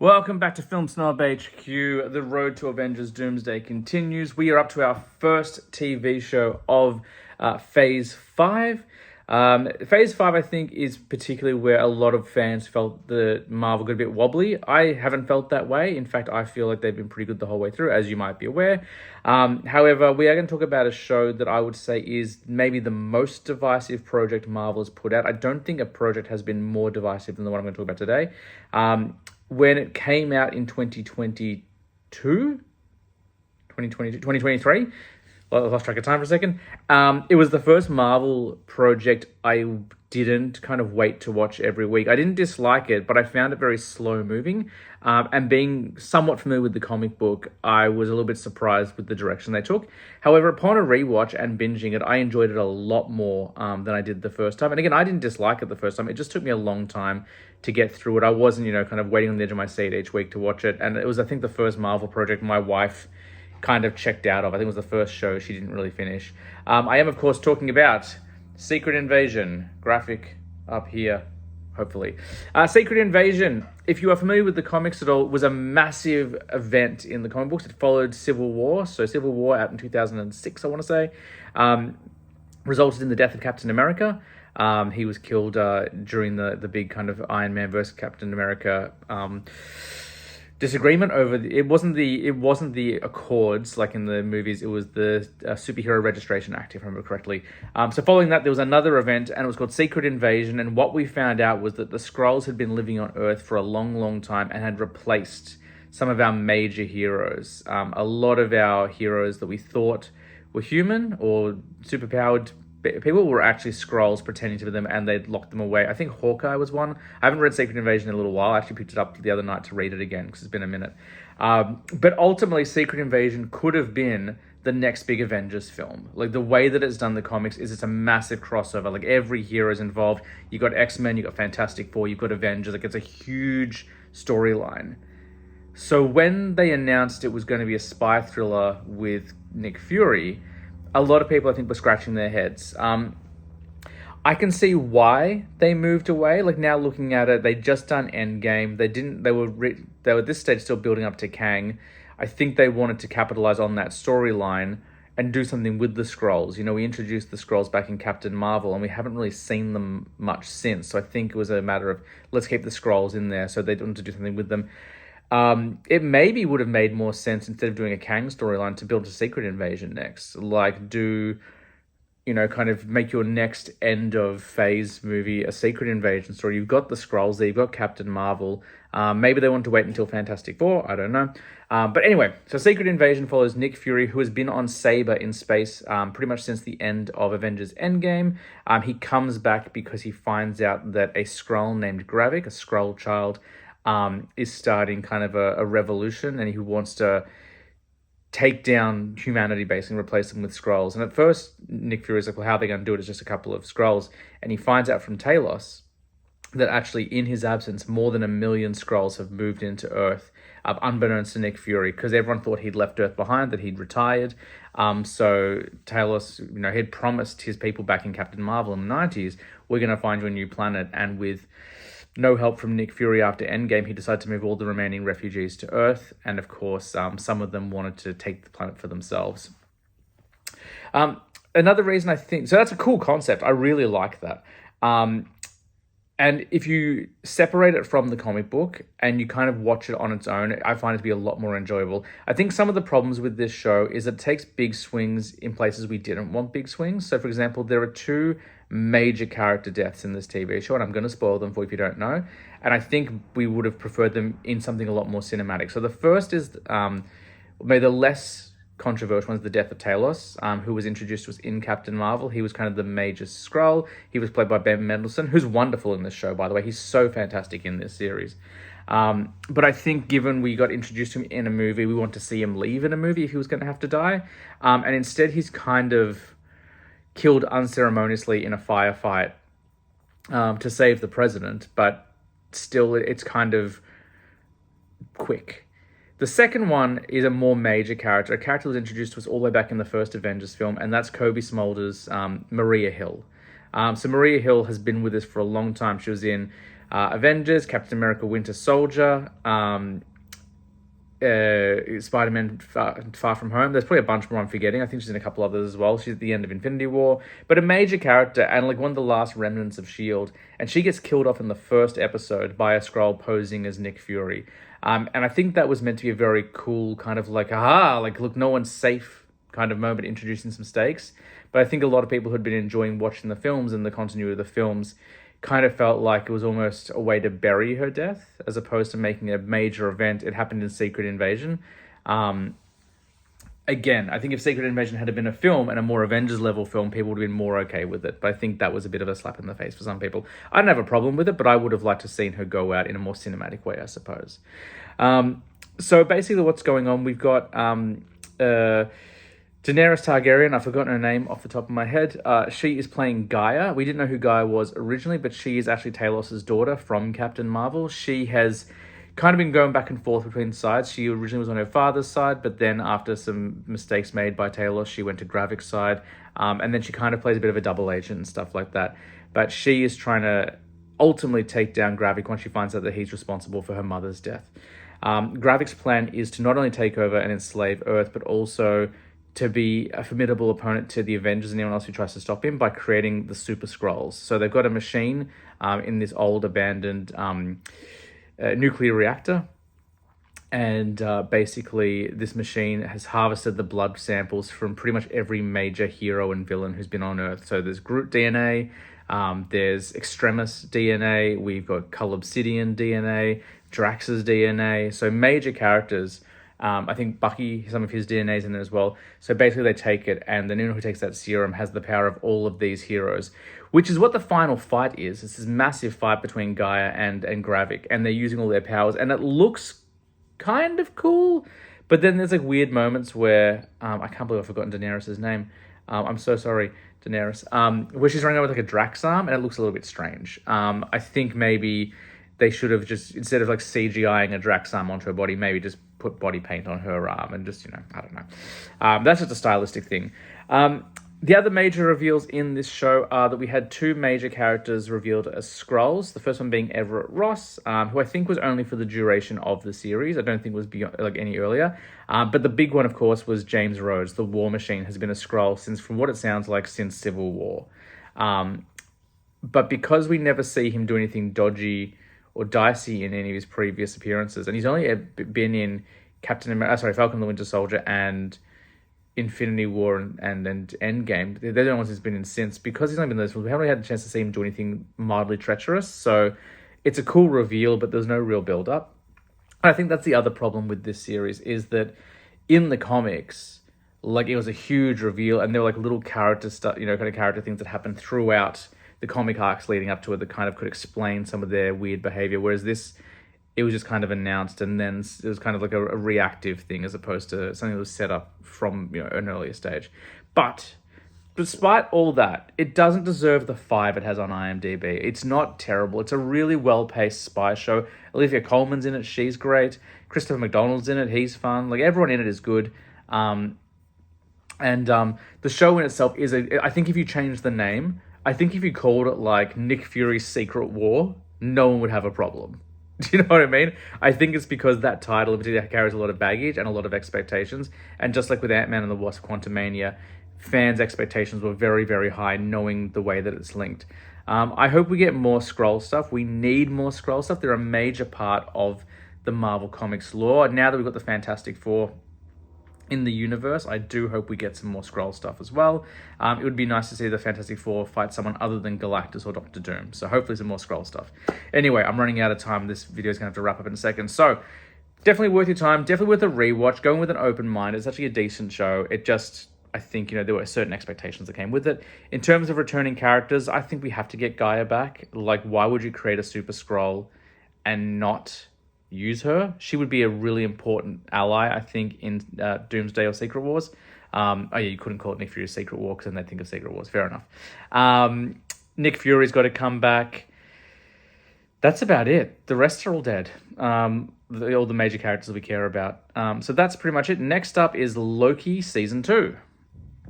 Welcome back to Film Snob HQ. The road to Avengers Doomsday continues. We are up to our first TV show of Phase 5. Phase 5, I think, is particularly where a lot of fans felt the Marvel got a bit wobbly. I haven't felt that way. In fact, I feel like they've been pretty good the whole way through, as you might be aware. However, we are going to talk about a show that I would say is maybe the most divisive project Marvel has put out. I don't think a project has been more divisive than the one I'm going to talk about today. When it came out in 2023, I lost track of time for a second. It was the first Marvel project I didn't kind of wait to watch every week. I didn't dislike it, but I found it very slow moving. And being somewhat familiar with the comic book, I was a little bit surprised with the direction they took. However, upon a rewatch and binging it, I enjoyed it a lot more than I did the first time. And again, I didn't dislike it the first time. It just took me a long time to get through it. I wasn't, kind of waiting on the edge of my seat each week to watch it. And it was, I think, the first Marvel project my wife kind of checked out of. I think it was the first show she didn't really finish. I am, of course, talking about Secret Invasion, graphic up here, hopefully. Secret Invasion, if you are familiar with the comics at all, was a massive event in the comic books. It followed Civil War. So Civil War out in 2006, I want to say, resulted in the death of Captain America. He was killed during the big kind of Iron Man versus Captain America disagreement over it wasn't the Accords like in the movies. It was the Superhero Registration Act, if I remember correctly. So following that, there was another event, and it was called Secret Invasion. And what we found out was that the Skrulls had been living on Earth for a long, long time and had replaced some of our major heroes. A lot of our heroes that we thought were human or superpowered people were actually Skrulls pretending to be them, and they'd locked them away. I think Hawkeye was one. I haven't read Secret Invasion in a little while. I actually picked it up the other night to read it again because it's been a minute. But ultimately, Secret Invasion could have been the next big Avengers film. Like, the way that it's done the comics is it's a massive crossover. Like, every hero is involved. You got X-Men, you got Fantastic Four, you've got Avengers. Like, it's a huge storyline. So when they announced it was going to be a spy thriller with Nick Fury, a lot of people, I think, were scratching their heads. I can see why they moved away. Like, now looking at it, they'd just done Endgame. They were at this stage still building up to Kang. I think they wanted to capitalize on that storyline and do something with the Skrulls. We introduced the Skrulls back in Captain Marvel, and we haven't really seen them much since. So I think it was a matter of, let's keep the Skrulls in there. So they wanted to do something with them. It maybe would have made more sense, instead of doing a Kang storyline, to build a Secret Invasion next. Like, kind of make your next end of phase movie a Secret Invasion story. You've got the Skrulls there, you've got Captain Marvel. Maybe they want to wait until Fantastic Four, I don't know. But anyway, so Secret Invasion follows Nick Fury, who has been on Saber in space pretty much since the end of Avengers Endgame. He comes back because he finds out that a Skrull named Gravik, a Skrull child, is starting kind of a revolution, and he wants to take down humanity, basically, and replace them with Skrulls. And at first, Nick Fury's like, well, how are they going to do it? It's just a couple of Skrulls. And he finds out from Talos that actually, in his absence, more than 1 million Skrulls have moved into Earth, unbeknownst to Nick Fury, because everyone thought he'd left Earth behind, that he'd retired. So Talos, he'd promised his people back in Captain Marvel in the 90s, we're going to find you a new planet. And with no help from Nick Fury after Endgame, he decided to move all the remaining refugees to Earth. And of course, some of them wanted to take the planet for themselves. Another reason I think, so that's a cool concept. I really like that. And if you separate it from the comic book and you kind of watch it on its own, I find it to be a lot more enjoyable. I think some of the problems with this show is it takes big swings in places we didn't want big swings. So, for example, there are 2 major character deaths in this TV show, and I'm going to spoil them for you if you don't know. And I think we would have preferred them in something a lot more cinematic. So the first is maybe the less controversial one, is the death of Talos, who was introduced to us in Captain Marvel. He was kind of the major Skrull. He was played by Ben Mendelsohn, who's wonderful in this show, by the way. He's so fantastic in this series. But I think given we got introduced to him in a movie, we want to see him leave in a movie if he was going to have to die. And instead, he's kind of killed unceremoniously in a firefight to save the president, but still it's kind of quick. The second one is a more major character, a character that was introduced to us all the way back in the first Avengers film, and that's Kobe Smulders' Maria Hill. So Maria Hill has been with us for a long time. She was in Avengers, Captain America, Winter Soldier, Spider-Man Far From Home. There's probably a bunch more I'm forgetting. I think she's in a couple others as well. She's at the end of Infinity War, but a major character and like one of the last remnants of S.H.I.E.L.D. And she gets killed off in the first episode by a Skrull posing as Nick Fury. And I think that was meant to be a very cool kind of like, aha, like look, no one's safe kind of moment, introducing some stakes. But I think a lot of people who'd been enjoying watching the films and the continuity of the films kind of felt like it was almost a way to bury her death as opposed to making a major event. It happened in Secret Invasion. Again, I think if Secret Invasion had been a film and a more Avengers level film, people would have been more okay with it. But I think that was a bit of a slap in the face for some people. I don't have a problem with it, but I would have liked to have seen her go out in a more cinematic way, I suppose. So basically what's going on, we've got Daenerys Targaryen, I've forgotten her name off the top of my head. She is playing Gaia. We didn't know who Gaia was originally, but she is actually Talos' daughter from Captain Marvel. She has kind of been going back and forth between sides. She originally was on her father's side, but then after some mistakes made by Talos, she went to Gravik's side. And then she kind of plays a bit of a double agent and stuff like that. But she is trying to ultimately take down Gravik once she finds out that he's responsible for her mother's death. Gravik's plan is to not only take over and enslave Earth, but also to be a formidable opponent to the Avengers and anyone else who tries to stop him by creating the Super Skrulls. So they've got a machine in this old abandoned nuclear reactor. And basically this machine has harvested the blood samples from pretty much every major hero and villain who's been on Earth. So there's Groot DNA, there's Extremis DNA, we've got Cull Obsidian DNA, Drax's DNA. So major characters. I think Bucky, some of his DNA is in it as well. So basically they take it, and the anyone who takes that serum has the power of all of these heroes, which is what the final fight is. It's this massive fight between Gaia and Gravik, and they're using all their powers, and it looks kind of cool, but then there's like weird moments where, I can't believe I've forgotten Daenerys' name. I'm so sorry, Daenerys. Where she's running around with like a Drax arm, and it looks a little bit strange. I think maybe they should have just, instead of like CGIing a Drax arm onto her body, maybe just put body paint on her arm and just, I don't know. That's just a stylistic thing. The other major reveals in this show are that we had two major characters revealed as Skrulls. The first one being Everett Ross, who I think was only for the duration of the series. I don't think it was beyond, like any earlier. But the big one, of course, was James Rhodes. The War Machine has been a Skrull since, from what it sounds like, since Civil War. But because we never see him do anything dodgy or dicey in any of his previous appearances, and he's only been in Falcon and the Winter Soldier and Infinity War and Endgame. They're the only ones he's been in since. Because he's only been in those films, we haven't really had a chance to see him do anything mildly treacherous. So it's a cool reveal, but there's no real build-up. I think that's the other problem with this series, is that in the comics, like, it was a huge reveal, and there were like little character stuff, kind of character things that happened throughout the comic arcs leading up to it that kind of could explain some of their weird behavior. Whereas this, it was just kind of announced, and then it was kind of like a reactive thing as opposed to something that was set up from an earlier stage. But despite all that, it doesn't deserve the 5 it has on IMDb. It's not terrible. It's a really well-paced spy show. Olivia Colman's in it. She's great. Christopher McDonald's in it. He's fun. Like, everyone in it is good. And the show in itself is I think if you change the name, I think if you called it like Nick Fury's Secret War, no one would have a problem. Do you know what I mean? I think it's because that title in particular carries a lot of baggage and a lot of expectations. And just like with Ant-Man and the Wasp: Quantumania, fans' expectations were very, very high, knowing the way that it's linked. I hope we get more Skrull stuff. We need more Skrull stuff. They're a major part of the Marvel Comics lore. Now that we've got the Fantastic Four in the universe, I do hope we get some more Skrull stuff as well. It would be nice to see the Fantastic Four fight someone other than Galactus or Doctor Doom. So hopefully some more Skrull stuff. Anyway, I'm running out of time. This video is going to have to wrap up in a second. So definitely worth your time. Definitely worth a rewatch. Going with an open mind. It's actually a decent show. It just, I think, there were certain expectations that came with it. In terms of returning characters, I think we have to get Gaia back. Like, why would you create a Super Skrull and not use her? She would be a really important ally, I think, in Doomsday or Secret Wars. You couldn't call it Nick Fury's Secret War because then they'd think of Secret Wars. Fair enough. Nick Fury's got to come back. That's about it. The rest are all dead. All the major characters we care about. So that's pretty much it. Next up is Loki Season 2.